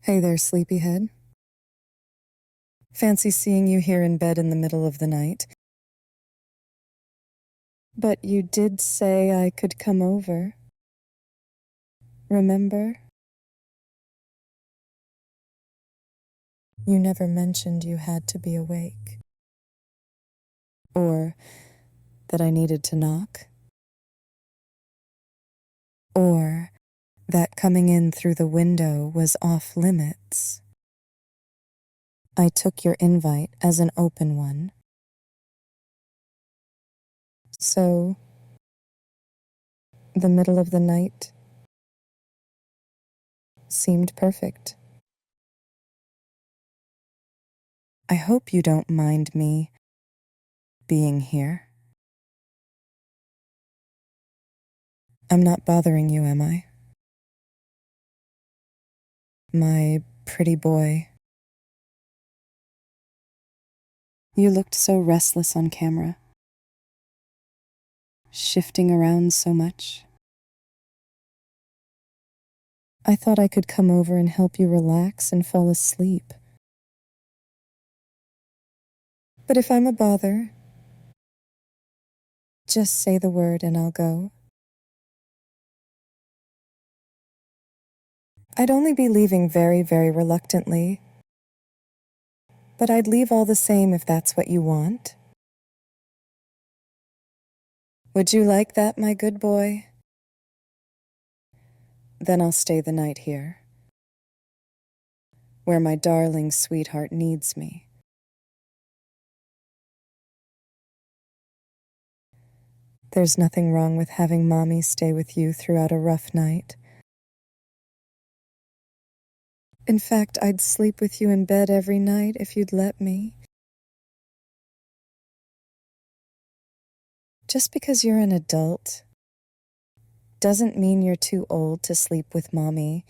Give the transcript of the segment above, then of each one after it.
Hey there, sleepyhead. Fancy seeing you here in bed in the middle of the night. But you did say I could come over. Remember? You never mentioned you had to be awake. Or that I needed to knock. Or that coming in through the window was off limits. I took your invite as an open one. So, the middle of the night seemed perfect. I hope you don't mind me being here. I'm not bothering you, am I? My pretty boy. You looked so restless on camera, shifting around so much. I thought I could come over and help you relax and fall asleep. But if I'm a bother, just say the word and I'll go. I'd only be leaving very, very reluctantly, but I'd leave all the same if that's what you want. Would you like that, my good boy? Then I'll stay the night here, where my darling sweetheart needs me. There's nothing wrong with having Mommy stay with you throughout a rough night. In fact, I'd sleep with you in bed every night if you'd let me. Just because you're an adult doesn't mean you're too old to sleep with Mommy.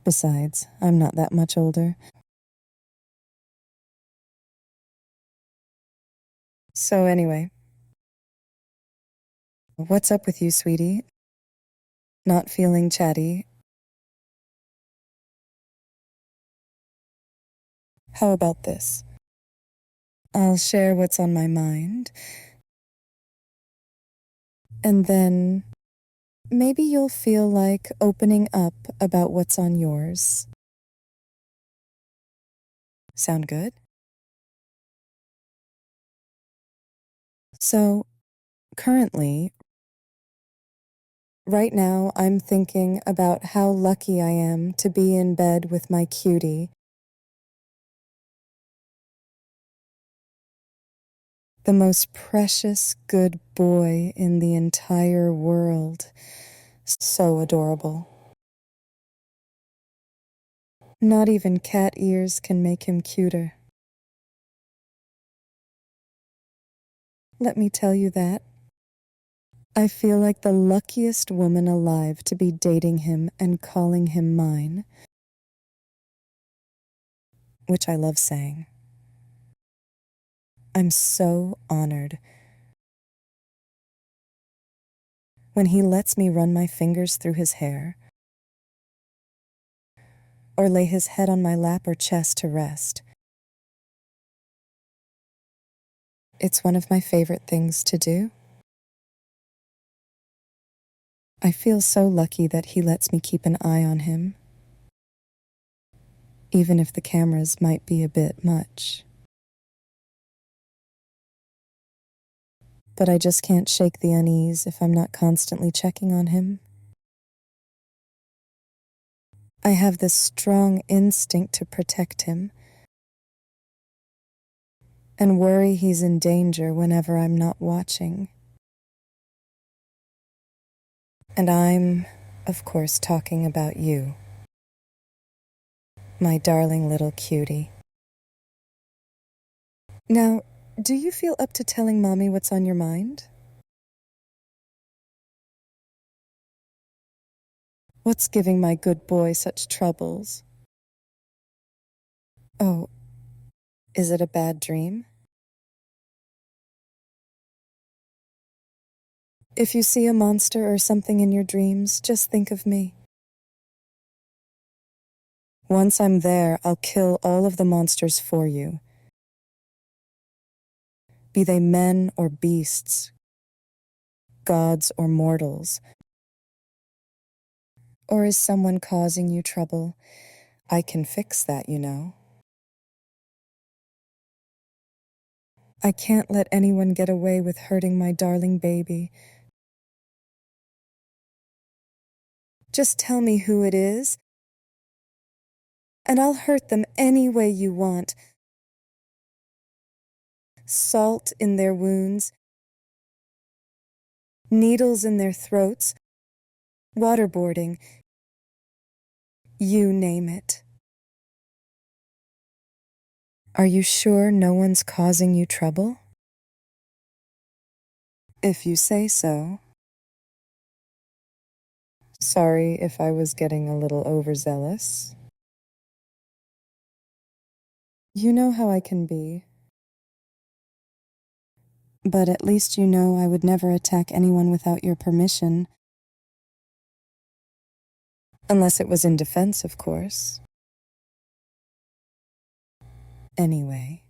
Besides, I'm not that much older. So anyway, what's up with you, sweetie? Not feeling chatty? How about this? I'll share what's on my mind, and then maybe you'll feel like opening up about what's on yours. Sound good? So, currently, right now, I'm thinking about how lucky I am to be in bed with my cutie. The most precious good boy in the entire world. So adorable. Not even cat ears can make him cuter. Let me tell you that. I feel like the luckiest woman alive to be dating him and calling him mine. Which I love saying. I'm so honored. When he lets me run my fingers through his hair, or lay his head on my lap or chest to rest. It's one of my favorite things to do. I feel so lucky that he lets me keep an eye on him, even if the cameras might be a bit much. But I just can't shake the unease if I'm not constantly checking on him. I have this strong instinct to protect him and worry he's in danger whenever I'm not watching. And I'm, of course, talking about you, my darling little cutie. Now, do you feel up to telling Mommy what's on your mind? What's giving my good boy such troubles? Oh, is it a bad dream? If you see a monster or something in your dreams, just think of me. Once I'm there, I'll kill all of the monsters for you. Be they men or beasts, gods or mortals. Or is someone causing you trouble? I can fix that, you know. I can't let anyone get away with hurting my darling baby. Just tell me who it is, and I'll hurt them any way you want. Salt in their wounds, needles in their throats, waterboarding, you name it. Are you sure no one's causing you trouble? If you say so. Sorry if I was getting a little overzealous. You know how I can be. But at least you know I would never attack anyone without your permission. Unless it was in defense, of course. Anyway.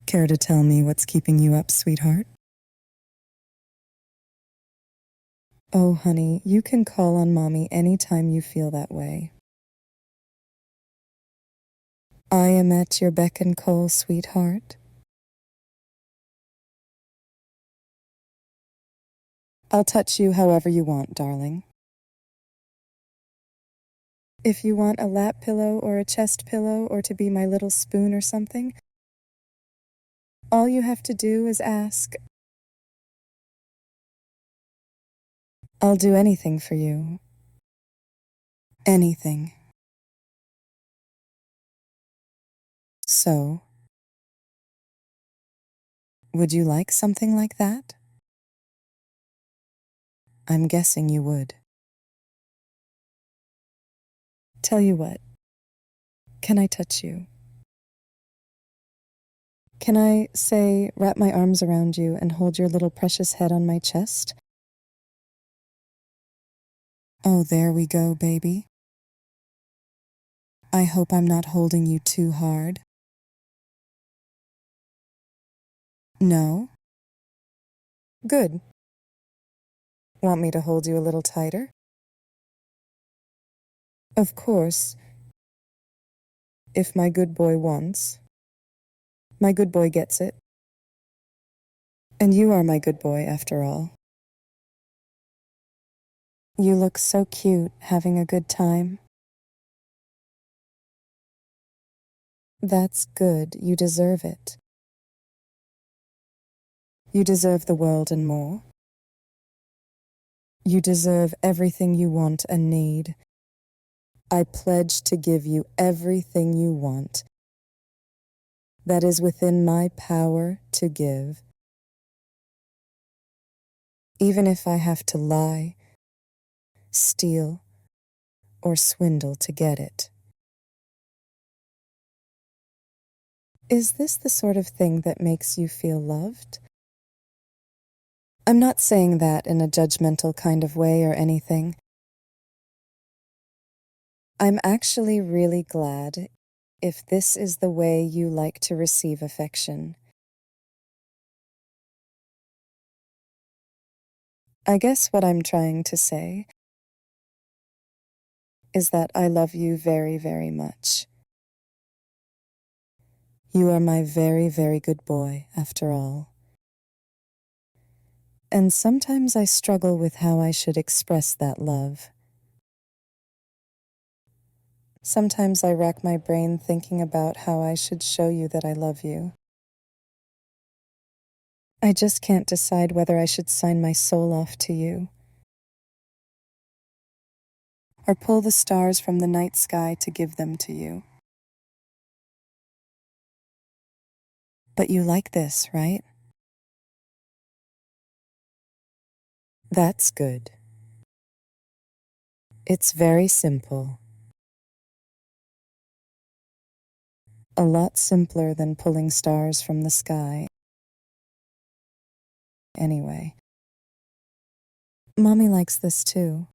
Care to tell me what's keeping you up, sweetheart? Oh, honey, you can call on Mommy anytime you feel that way. I am at your beck and call, sweetheart. I'll touch you however you want, darling. If you want a lap pillow or a chest pillow or to be my little spoon or something, all you have to do is ask. I'll do anything for you. Anything. So, would you like something like that? I'm guessing you would. Tell you what, can I touch you? Can I, say, wrap my arms around you and hold your little precious head on my chest? Oh, there we go, baby. I hope I'm not holding you too hard. No? Good. Want me to hold you a little tighter? Of course. If my good boy wants. My good boy gets it. And you are my good boy, after all. You look so cute, having a good time. That's good. You deserve it. You deserve the world and more. You deserve everything you want and need. I pledge to give you everything you want that is within my power to give. Even if I have to lie, steal, or swindle to get it. Is this the sort of thing that makes you feel loved? I'm not saying that in a judgmental kind of way or anything. I'm actually really glad if this is the way you like to receive affection. I guess what I'm trying to say is that I love you very, very much. You are my very, very good boy, after all. And sometimes I struggle with how I should express that love. Sometimes I rack my brain thinking about how I should show you that I love you. I just can't decide whether I should sign my soul off to you, or pull the stars from the night sky to give them to you. But you like this, right? That's good. It's very simple. A lot simpler than pulling stars from the sky. Anyway. Mommy likes this too.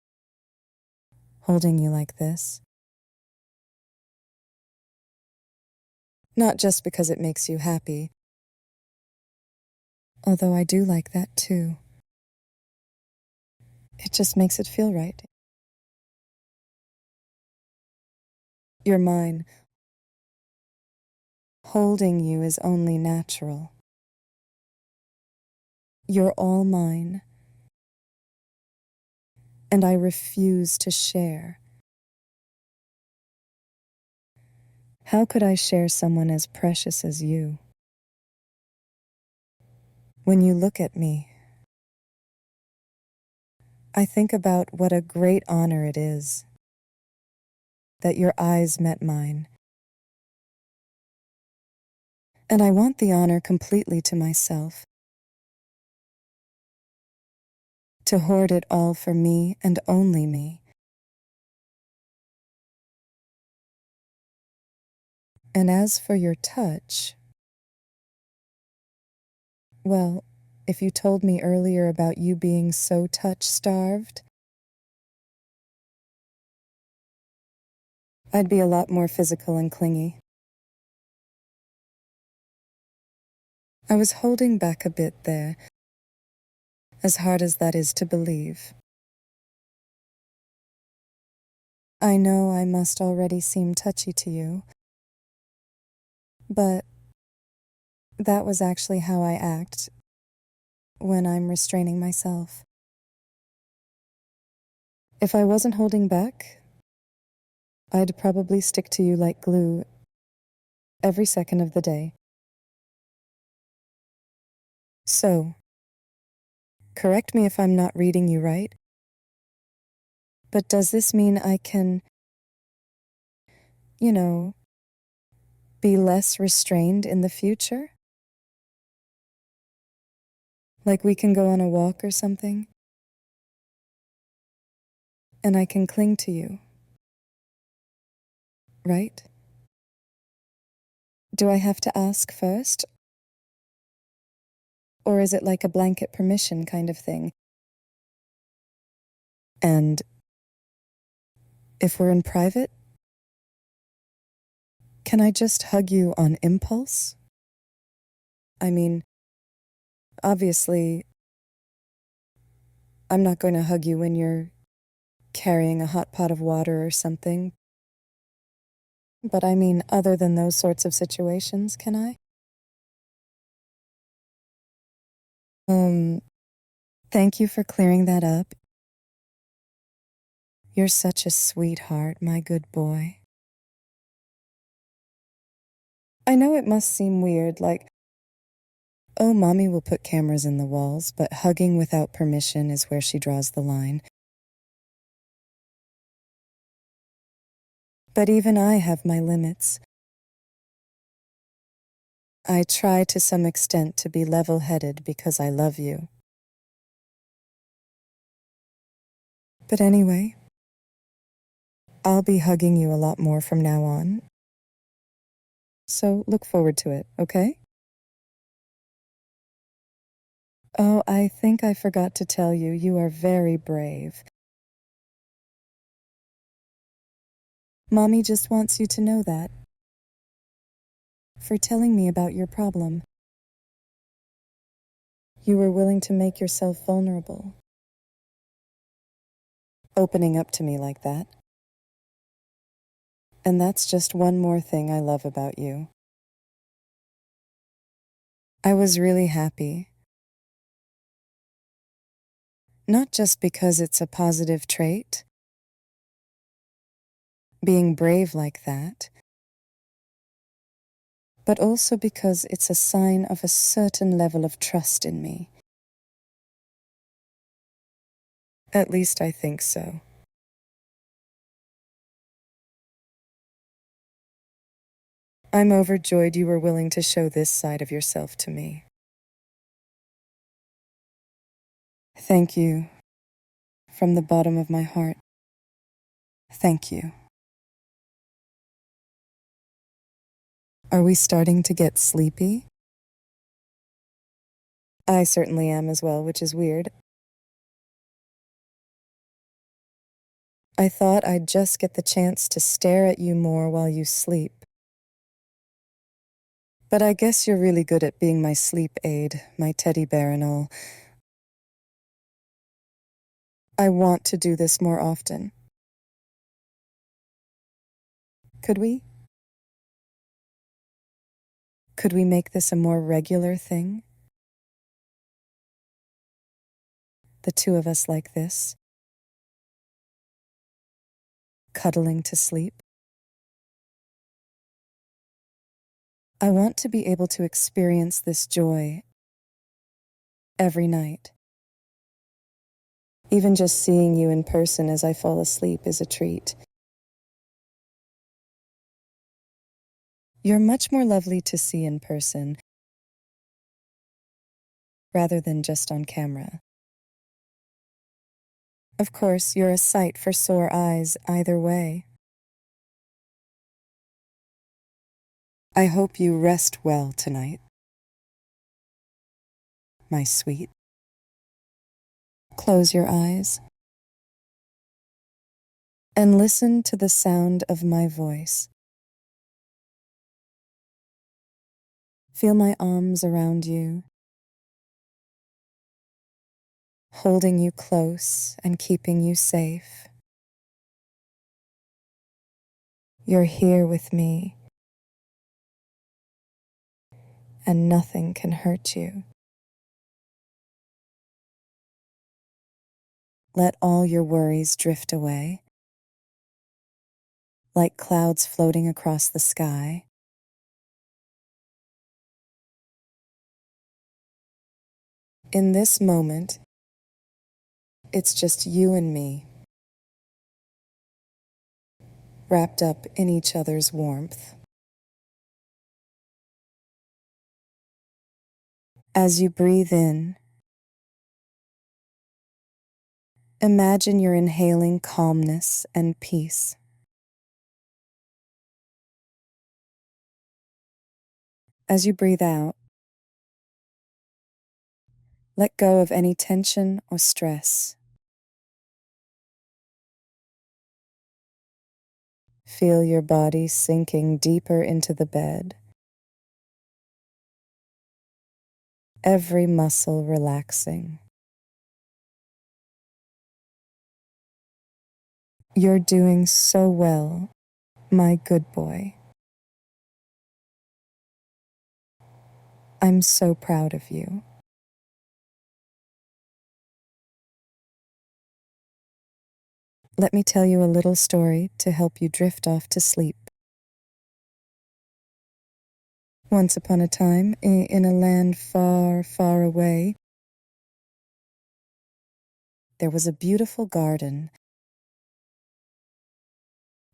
Holding you like this. Not just because it makes you happy, although I do like that too. It just makes it feel right. You're mine. Holding you is only natural. You're all mine. And I refuse to share. How could I share someone as precious as you? When you look at me, I think about what a great honor it is that your eyes met mine. And I want the honor completely to myself, to hoard it all for me and only me. And as for your touch, well, if you told me earlier about you being so touch-starved, I'd be a lot more physical and clingy. I was holding back a bit there, as hard as that is to believe. I know I must already seem touchy to you, but that was actually how I act when I'm restraining myself. If I wasn't holding back, I'd probably stick to you like glue every second of the day. So, correct me if I'm not reading you right, but does this mean I can, you know, be less restrained in the future? Like we can go on a walk or something, and I can cling to you, right? Do I have to ask first? Or is it like a blanket permission kind of thing? And if we're in private, can I just hug you on impulse? I mean, obviously, I'm not going to hug you when you're carrying a hot pot of water or something. But I mean, other than those sorts of situations, can I? Thank you for clearing that up. You're such a sweetheart, my good boy. I know it must seem weird, like, oh, mommy will put cameras in the walls, but hugging without permission is where she draws the line. But even I have my limits. I try to some extent to be level-headed because I love you. But anyway, I'll be hugging you a lot more from now on. So look forward to it, okay? Oh, I think I forgot to tell you, you are very brave. Mommy just wants you to know that. For telling me about your problem. You were willing to make yourself vulnerable. Opening up to me like that. And that's just one more thing I love about you. I was really happy. Not just because it's a positive trait, being brave like that, but also because it's a sign of a certain level of trust in me. At least I think so. I'm overjoyed you were willing to show this side of yourself to me. Thank you. From the bottom of my heart. Thank you. Are we starting to get sleepy? I certainly am as well, which is weird. I thought I'd just get the chance to stare at you more while you sleep. But I guess you're really good at being my sleep aid, my teddy bear and all. I want to do this more often. Could we? Could we make this a more regular thing? The two of us like this, cuddling to sleep. I want to be able to experience this joy every night. Even just seeing you in person as I fall asleep is a treat. You're much more lovely to see in person rather than just on camera. Of course, you're a sight for sore eyes either way. I hope you rest well tonight, my sweet. Close your eyes and listen to the sound of my voice. Feel my arms around you, holding you close and keeping you safe. You're here with me, and nothing can hurt you. Let all your worries drift away, like clouds floating across the sky. In this moment, it's just you and me, wrapped up in each other's warmth. As you breathe in, imagine you're inhaling calmness and peace. As you breathe out, let go of any tension or stress. Feel your body sinking deeper into the bed, every muscle relaxing. You're doing so well, my good boy. I'm so proud of you. Let me tell you a little story to help you drift off to sleep. Once upon a time, in a land far, far away, there was a beautiful garden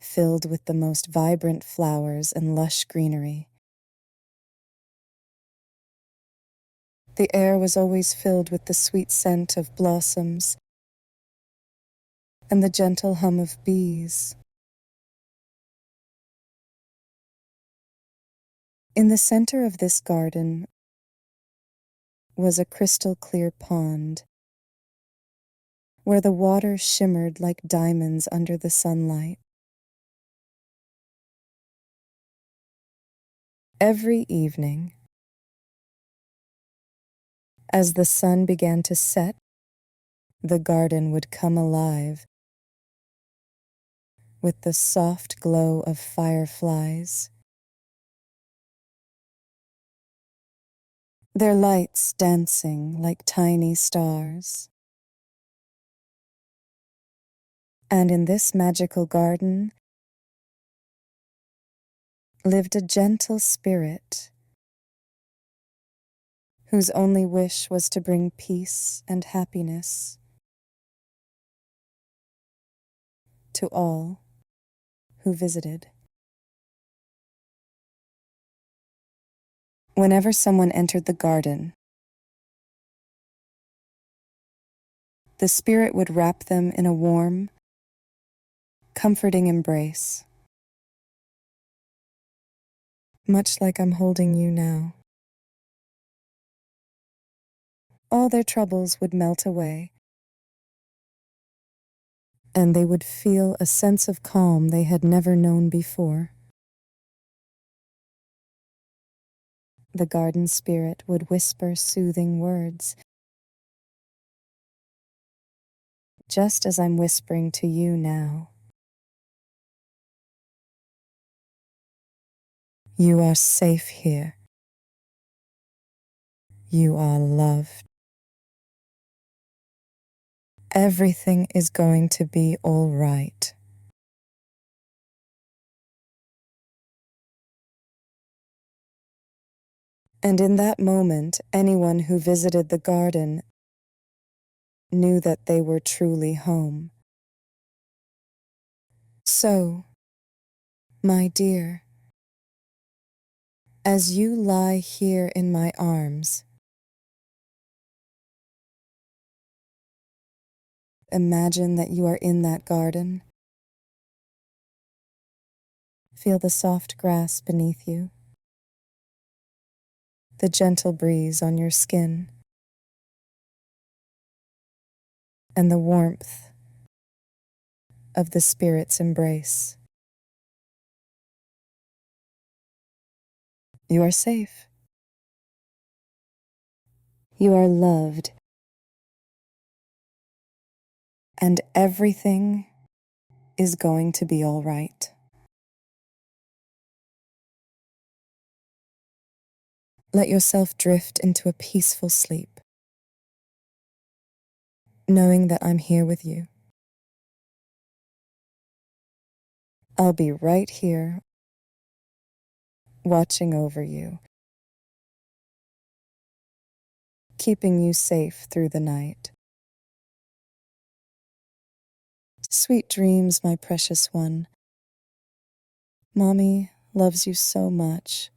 filled with the most vibrant flowers and lush greenery. The air was always filled with the sweet scent of blossoms and the gentle hum of bees. In the center of this garden was a crystal-clear pond where the water shimmered like diamonds under the sunlight. Every evening, as the sun began to set, the garden would come alive with the soft glow of fireflies, their lights dancing like tiny stars. And in this magical garden lived a gentle spirit whose only wish was to bring peace and happiness to all who visited. Whenever someone entered the garden, the spirit would wrap them in a warm, comforting embrace, much like I'm holding you now. All their troubles would melt away, and they would feel a sense of calm they had never known before. The garden spirit would whisper soothing words, just as I'm whispering to you now. You are safe here. You are loved. Everything is going to be all right. And in that moment, anyone who visited the garden knew that they were truly home. So, my dear, as you lie here in my arms, imagine that you are in that garden. Feel the soft grass beneath you, the gentle breeze on your skin, and the warmth of the spirit's embrace. You are safe. You are loved. And everything is going to be all right. Let yourself drift into a peaceful sleep, knowing that I'm here with you. I'll be right here, watching over you, keeping you safe through the night. Sweet dreams, my precious one. Mommy loves you so much.